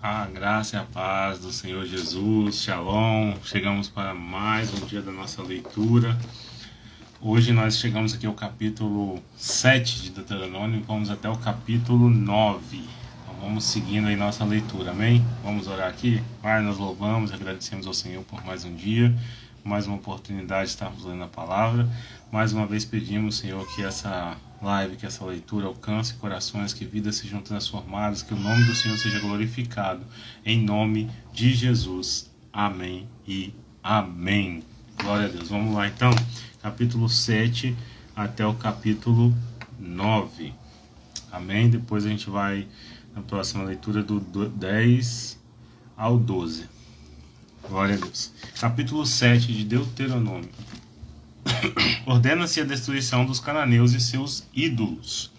A graça e a paz do Senhor Jesus, Shalom. Chegamos para mais um dia da nossa leitura. Hoje nós chegamos aqui ao capítulo 7 de Deuteronômio, vamos até o capítulo 9. Então vamos seguindo aí nossa leitura, amém? Vamos orar aqui? Pai, nós louvamos e agradecemos ao Senhor por mais um dia, mais uma oportunidade de estarmos lendo a palavra. Mais uma vez pedimos, Senhor, que essa live, que essa leitura alcance corações, que vidas sejam transformadas, que o nome do Senhor seja glorificado. Em nome de Jesus. Amém e amém. Glória a Deus. Vamos lá então. Capítulo 7 até o capítulo 9. Amém? Depois a gente vai na próxima leitura do 10 ao 12. Glória a Deus. Capítulo 7 de Deuteronômio. Ordena-se a destruição dos cananeus e seus ídolos.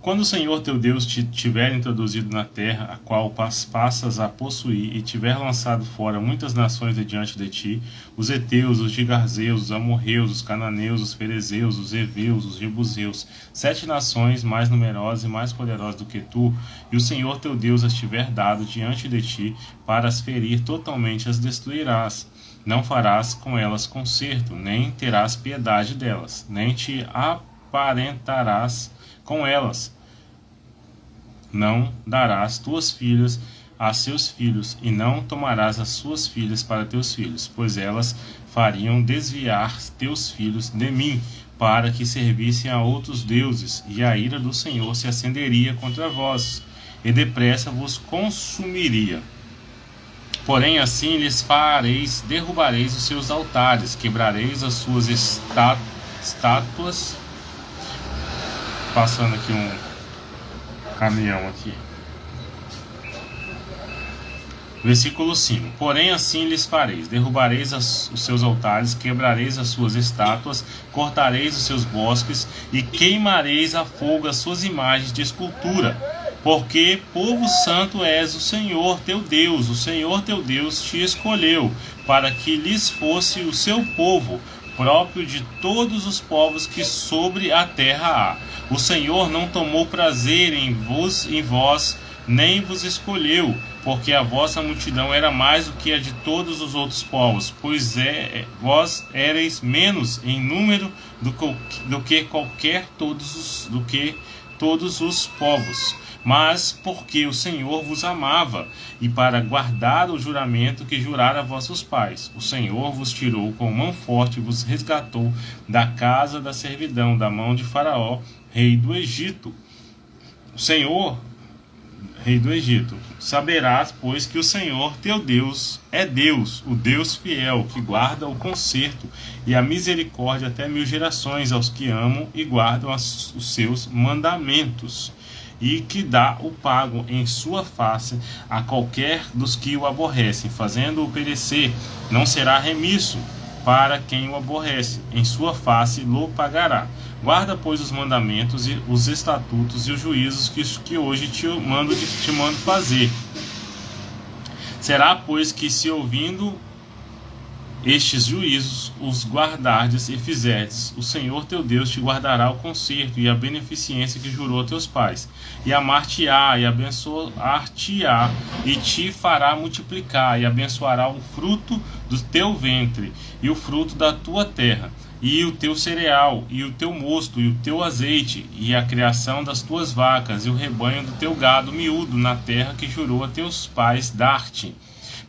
Quando o Senhor teu Deus te tiver introduzido na terra, a qual passas a possuir, e tiver lançado fora muitas nações de diante de ti, os heteus, os gigarzeus, os amorreus, os cananeus, os ferezeus, os heveus, os jebuseus, 7 nações mais numerosas e mais poderosas do que tu, e o Senhor teu Deus as tiver dado diante de ti, para as ferir totalmente as destruirás. Não farás com elas concerto, nem terás piedade delas, nem te aparentarás com elas. Não darás tuas filhas a seus filhos, e não tomarás as suas filhas para teus filhos, pois elas fariam desviar teus filhos de mim, para que servissem a outros deuses, e a ira do Senhor se acenderia contra vós, e depressa vos consumiria. Porém assim lhes fareis, derrubareis os seus altares, quebrareis as suas estátuas. Passando aqui um caminhão aqui. Versículo 5. Porém assim lhes fareis, derrubareis os seus altares, quebrareis as suas estátuas, cortareis os seus bosques, e queimareis a fogo as suas imagens de escultura. Porque povo santo és o Senhor teu Deus. O Senhor teu Deus te escolheu, para que lhes fosse o seu povo, próprio de todos os povos que sobre a terra há. O Senhor não tomou prazer em vós, nem vos escolheu, porque a vossa multidão era mais do que a de todos os outros povos, pois vós éreis menos em número do que todos os povos. Mas porque o Senhor vos amava, e para guardar o juramento que jurara a vossos pais, o Senhor vos tirou com mão forte e vos resgatou da casa da servidão, da mão de Faraó, rei do Egito. O Senhor, rei do Egito. Saberás, pois, que o Senhor teu Deus é Deus, o Deus fiel, que guarda o conserto e a misericórdia até 1000 gerações aos que amam e guardam os seus mandamentos, e que dá o pago em sua face a qualquer dos que o aborrecem, fazendo-o perecer. Não será remisso para quem o aborrece, em sua face lo pagará. Guarda, pois, os mandamentos, e os estatutos e os juízos que hoje te mando fazer. Será, pois, que se ouvindo estes juízos os guardardes e fizerdes, o Senhor teu Deus te guardará o conserto e a beneficência que jurou a teus pais, e amar-te-á, e abençoar-te-á, e te fará multiplicar, e abençoará o fruto do teu ventre, e o fruto da tua terra, e o teu cereal, e o teu mosto, e o teu azeite, e a criação das tuas vacas, e o rebanho do teu gado miúdo, na terra que jurou a teus pais dar-te.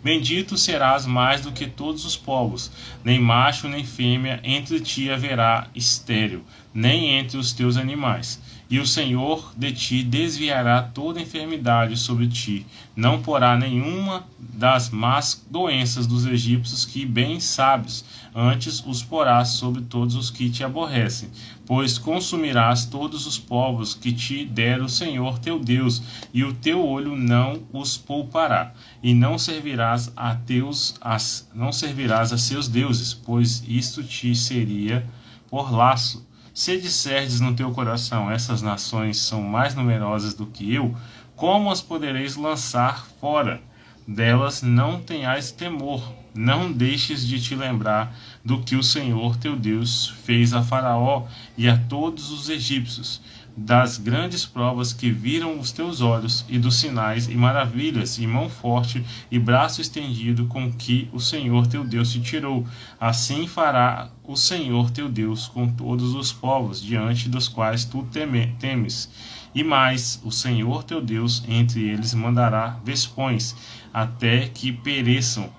Bendito serás mais do que todos os povos, nem macho nem fêmea entre ti haverá estéril, nem entre os teus animais. E o Senhor de ti desviará toda enfermidade sobre ti, não porá nenhuma das más doenças dos egípcios que bem sabes, antes os porás sobre todos os que te aborrecem, pois consumirás todos os povos que te der o Senhor teu Deus, e o teu olho não os poupará, e não servirás a seus deuses, pois isto te seria por laço. Se disserdes no teu coração, essas nações são mais numerosas do que eu, como as podereis lançar fora? Delas não tenhais temor, não deixes de te lembrar do que o Senhor teu Deus fez a Faraó e a todos os egípcios, das grandes provas que viram os teus olhos, e dos sinais e maravilhas, e mão forte e braço estendido com que o Senhor teu Deus te tirou. Assim fará o Senhor teu Deus com todos os povos diante dos quais tu temes. E mais, o Senhor teu Deus entre eles mandará vespões, até que pereçam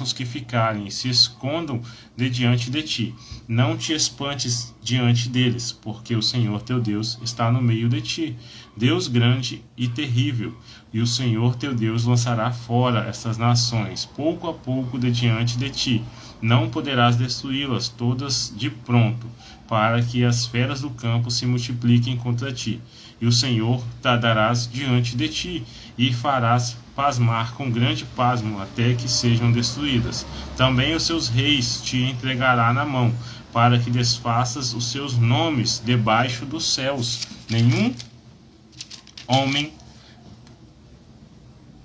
os que ficarem e se escondam de diante de ti. Não te espantes diante deles, porque o Senhor teu Deus está no meio de ti, Deus grande e terrível. E o Senhor teu Deus lançará fora estas nações, pouco a pouco de diante de ti. Não poderás destruí-las todas de pronto, para que as feras do campo se multipliquem contra ti. E o Senhor darás diante de ti, e farás pasmar com grande pasmo até que sejam destruídas. Também os seus reis te entregará na mão, para que desfaças os seus nomes debaixo dos céus. Nenhum homem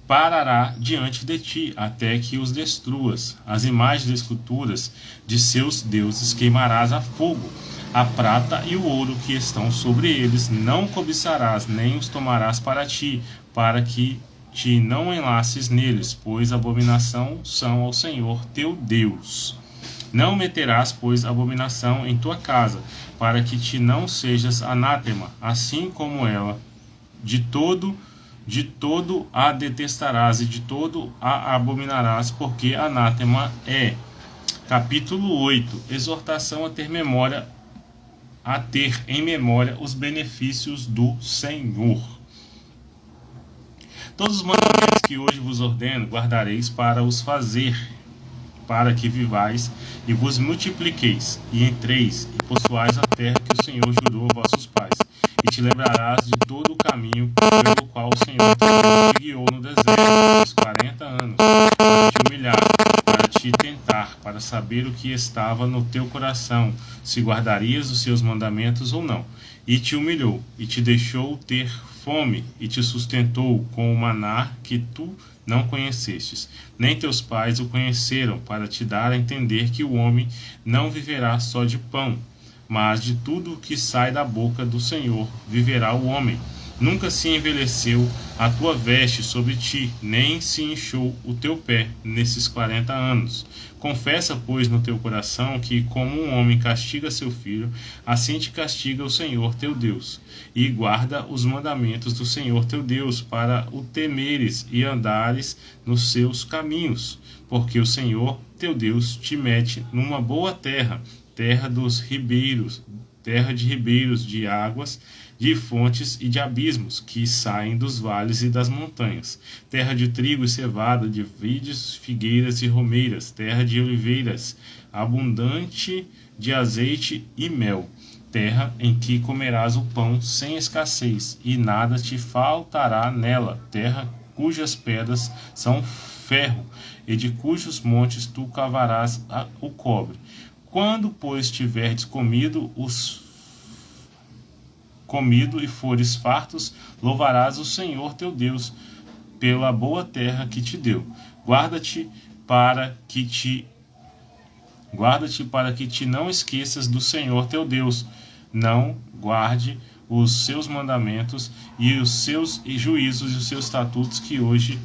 parará diante de ti, até que os destruas. As imagens e esculturas de seus deuses queimarás a fogo. A prata e o ouro que estão sobre eles não cobiçarás, nem os tomarás para ti, para que te não enlaces neles, pois abominação são ao Senhor teu Deus. Não meterás, pois, abominação em tua casa, para que te não sejas anátema, assim como ela. De todo a detestarás, e de todo a abominarás, porque anátema é. Capítulo 8. Exortação a ter em memória os benefícios do Senhor. Todos os mandamentos que hoje vos ordeno guardareis para os fazer, para que vivais e vos multipliqueis, e entreis e possuais a terra que o Senhor jurou a vossos pais. E te lembrarás de todo o caminho pelo qual o Senhor te guiou no deserto esses 40 anos, para te humilhar, para te tentar, para saber o que estava no teu coração, se guardarias os seus mandamentos ou não. E te humilhou, e te deixou ter fome, e te sustentou com o maná que tu não conhecestes, nem teus pais o conheceram, para te dar a entender que o homem não viverá só de pão, mas de tudo o que sai da boca do Senhor viverá o homem. Nunca se envelheceu a tua veste sobre ti, nem se inchou o teu pé nesses 40 anos. Confessa, pois, no teu coração que, como um homem castiga seu filho, assim te castiga o Senhor teu Deus. E guarda os mandamentos do Senhor teu Deus, para o temeres e andares nos seus caminhos. Porque o Senhor teu Deus te mete numa boa terra, terra dos ribeiros, terra de ribeiros, de águas, de fontes e de abismos, que saem dos vales e das montanhas, terra de trigo e cevada, de vides, figueiras e romeiras, terra de oliveiras, abundante de azeite e mel, terra em que comerás o pão sem escassez, e nada te faltará nela, terra cujas pedras são ferro, e de cujos montes tu cavarás o cobre. Quando, pois, tiverdes comido e fores fartos, louvarás o Senhor teu Deus pela boa terra que te deu. Guarda-te para que te não esqueças do Senhor teu Deus. Não guarde os seus mandamentos e os seus juízos e os seus estatutos que hoje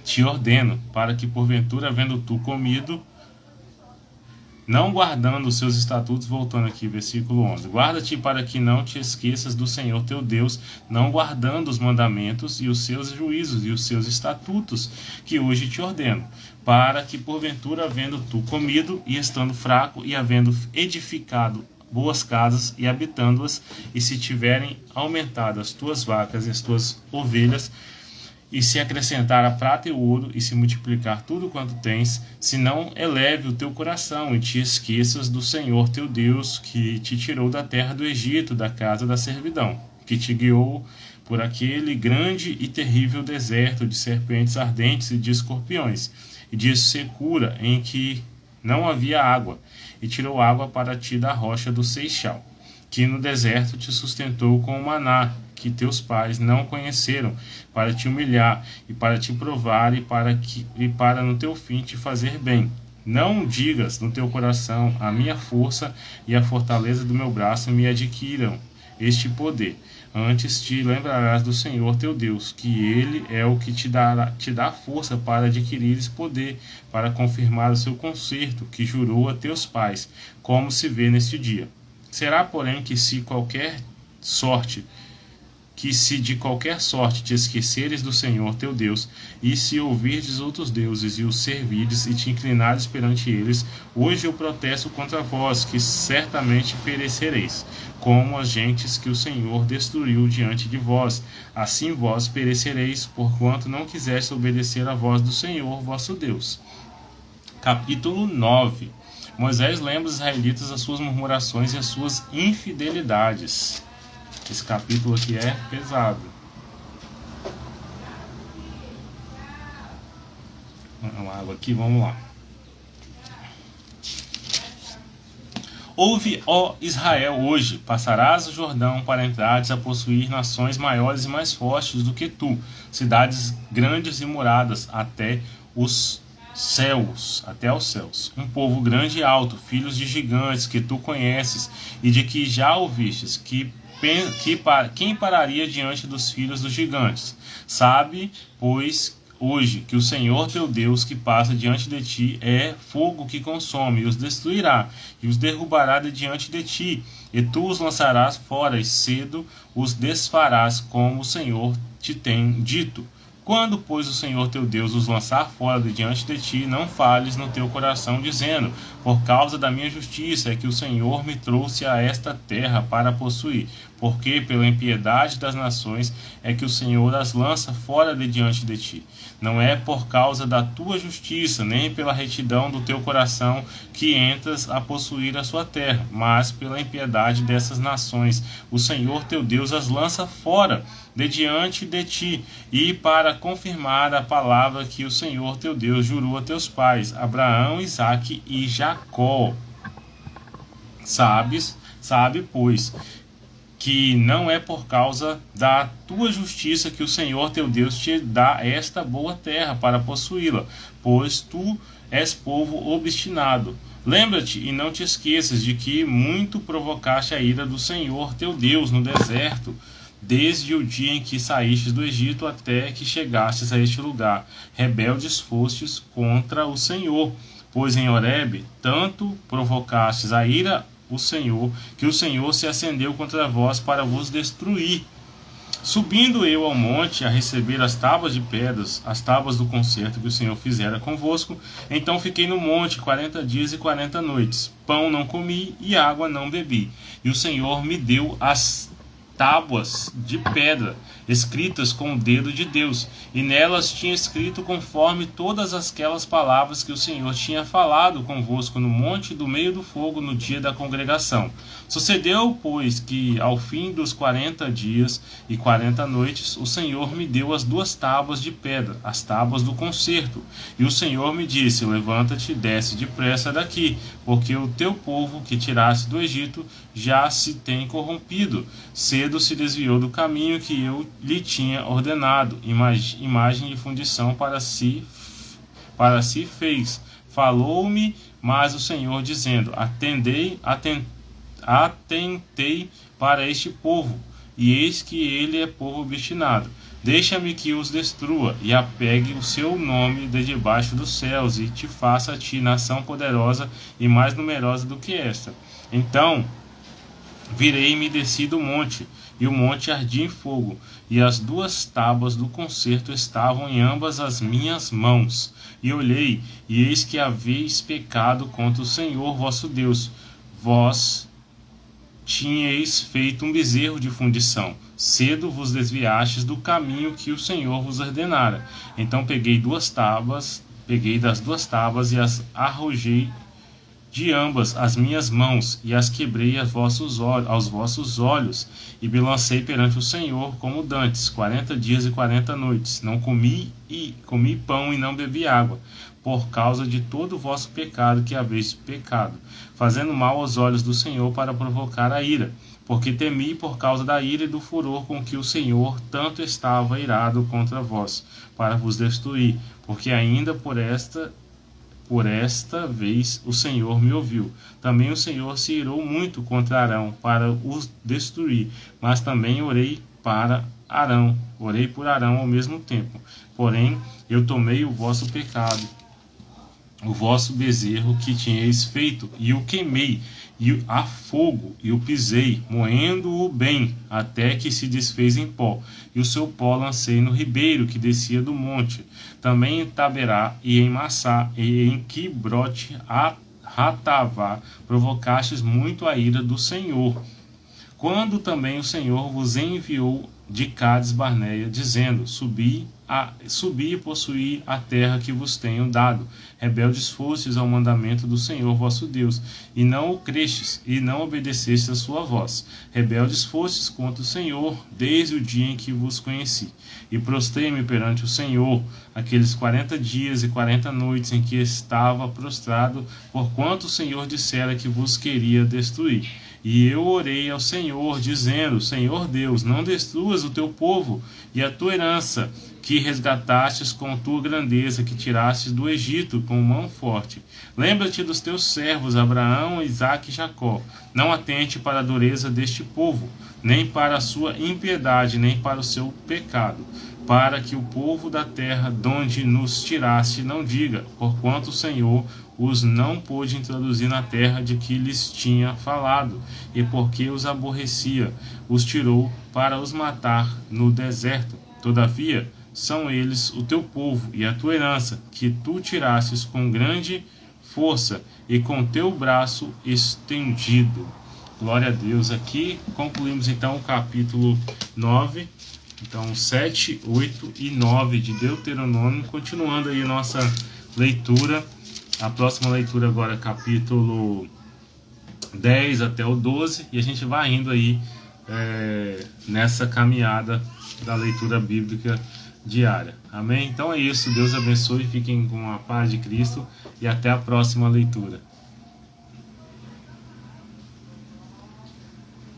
te ordeno, para que porventura, havendo tu comido, não guardando os seus estatutos, voltando aqui, versículo 11. Guarda-te para que não te esqueças do Senhor teu Deus, não guardando os mandamentos e os seus juízos e os seus estatutos, que hoje te ordeno, para que porventura, havendo tu comido e estando fraco, e havendo edificado boas casas e habitando-as, e se tiverem aumentado as tuas vacas e as tuas ovelhas, e se acrescentar a prata e o ouro, e se multiplicar tudo quanto tens, se não eleve o teu coração, e te esqueças do Senhor teu Deus, que te tirou da terra do Egito, da casa da servidão, que te guiou por aquele grande e terrível deserto de serpentes ardentes e de escorpiões, e de secura em que não havia água, e tirou água para ti da rocha do Seixal, que no deserto te sustentou com o maná, que teus pais não conheceram, para te humilhar e para te provar e para no teu fim te fazer bem. Não digas no teu coração: a minha força e a fortaleza do meu braço me adquiram este poder. Antes te lembrarás do Senhor teu Deus, que Ele é o que te dá força para adquirires poder, para confirmar o seu concerto, que jurou a teus pais, como se vê neste dia. Será, porém, que se de qualquer sorte te esqueceres do Senhor teu Deus, e se ouvirdes outros deuses e os servirdes e te inclinares perante eles, hoje eu protesto contra vós, que certamente perecereis, como as gentes que o Senhor destruiu diante de vós. Assim vós perecereis, porquanto não quiseste obedecer à voz do Senhor vosso Deus. Capítulo 9. Moisés lembra os israelitas as suas murmurações e as suas infidelidades. Esse capítulo aqui é pesado. Uma água aqui, vamos lá. Ouve, ó Israel, hoje passarás o Jordão para entrares a possuir nações maiores e mais fortes do que tu, cidades grandes e muradas até os céus, um povo grande e alto, filhos de gigantes que tu conheces e de que já ouvistes, quem pararia diante dos filhos dos gigantes? Sabe, pois, hoje que o Senhor teu Deus que passa diante de ti é fogo que consome, e os destruirá, e os derrubará de diante de ti, e tu os lançarás fora, e cedo os desfarás, como o Senhor te tem dito. Quando, pois, o Senhor teu Deus os lançar fora de diante de ti, não fales no teu coração, dizendo: por causa da minha justiça é que o Senhor me trouxe a esta terra para possuir. Porque pela impiedade das nações é que o Senhor as lança fora de diante de ti. Não é por causa da tua justiça, nem pela retidão do teu coração que entras a possuir a sua terra, mas pela impiedade dessas nações. O Senhor teu Deus as lança fora de diante de ti, e para confirmar a palavra que o Senhor teu Deus jurou a teus pais, Abraão, Isaque e Jacó. Sabe, pois, que não é por causa da tua justiça que o Senhor teu Deus te dá esta boa terra para possuí-la, pois tu és povo obstinado. Lembra-te e não te esqueças de que muito provocaste a ira do Senhor teu Deus no deserto, desde o dia em que saístes do Egito até que chegastes a este lugar. Rebeldes fostes contra o Senhor, pois em Horebe tanto provocastes a ira o Senhor, que o Senhor se acendeu contra vós para vos destruir. Subindo eu ao monte a receber as tábuas de pedras, as tábuas do concerto que o Senhor fizera convosco, então fiquei no monte 40 dias e 40 noites. Pão não comi e água não bebi. E o Senhor me deu as tábuas de pedra, escritas com o dedo de Deus, e nelas tinha escrito conforme todas aquelas palavras que o Senhor tinha falado convosco no monte do meio do fogo no dia da congregação. Sucedeu, pois, que ao fim dos 40 dias e 40 noites, o Senhor me deu as 2 tábuas de pedra, as tábuas do concerto. E o Senhor me disse: levanta-te e desce depressa daqui, porque o teu povo que tiraste do Egito já se tem corrompido. Cedo se desviou do caminho que eu lhe tinha ordenado. Imagem de fundição para si fez. Falou-me, mas o Senhor, dizendo: atentei para este povo, e eis que ele é povo obstinado. Deixa-me que os destrua, e apegue o seu nome de debaixo dos céus, e te faça a ti nação poderosa e mais numerosa do que esta. Então virei-me e desci do monte, e o monte ardia em fogo, e as 2 tábuas do concerto estavam em ambas as minhas mãos. E olhei, e eis que haveis pecado contra o Senhor vosso Deus. Vós tinhais feito um bezerro de fundição. Cedo vos desviastes do caminho que o Senhor vos ordenara. Então peguei das 2 tábuas e as arrojei de ambas as minhas mãos, e as quebrei aos vossos olhos, e me lancei perante o Senhor como dantes, 40 dias e 40 noites. Não comi pão e não bebi água, por causa de todo o vosso pecado que haveis pecado, fazendo mal aos olhos do Senhor para provocar a ira, porque temi por causa da ira e do furor com que o Senhor tanto estava irado contra vós, para vos destruir, porque ainda por por esta vez o Senhor me ouviu. Também o Senhor se irou muito contra Arão para os destruir, mas também orei por Arão ao mesmo tempo. Porém, eu tomei o vosso pecado, o vosso bezerro que tinhais feito, e o queimei a fogo, e o pisei, moendo-o bem, até que se desfez em pó, e o seu pó lancei no ribeiro que descia do monte. Também em Taberá, e em Massá, e em Quibrote Hatavá, provocastes muito a ira do Senhor. Quando também o Senhor vos enviou de Cades Barneia, dizendo: subi e possuí a terra que vos tenho dado. Rebeldes fostes ao mandamento do Senhor vosso Deus, e não o crestes, e não obedecestes a sua voz. Rebeldes fostes contra o Senhor, desde o dia em que vos conheci. E prostrei-me perante o Senhor, aqueles 40 dias e 40 noites em que estava prostrado, porquanto o Senhor dissera que vos queria destruir. E eu orei ao Senhor, dizendo: Senhor Deus, não destruas o teu povo e a tua herança, que resgatastes com tua grandeza, que tirastes do Egito com mão forte. Lembra-te dos teus servos Abraão, Isaque e Jacó. Não atente para a dureza deste povo, nem para a sua impiedade, nem para o seu pecado, para que o povo da terra donde nos tiraste não diga: porquanto o Senhor os não pôde introduzir na terra de que lhes tinha falado, e porque os aborrecia, os tirou para os matar no deserto. Todavia, são eles o teu povo e a tua herança, que tu tirastes com grande força e com teu braço estendido. Glória a Deus. Aqui concluímos então o capítulo 9. Então 7, 8 e 9 de Deuteronômio. Continuando aí nossa leitura. A próxima leitura agora é capítulo 10 até o 12. E a gente vai indo aí nessa caminhada da leitura bíblica diária. Amém? Então é isso. Deus abençoe. Fiquem com a paz de Cristo. E até a próxima leitura.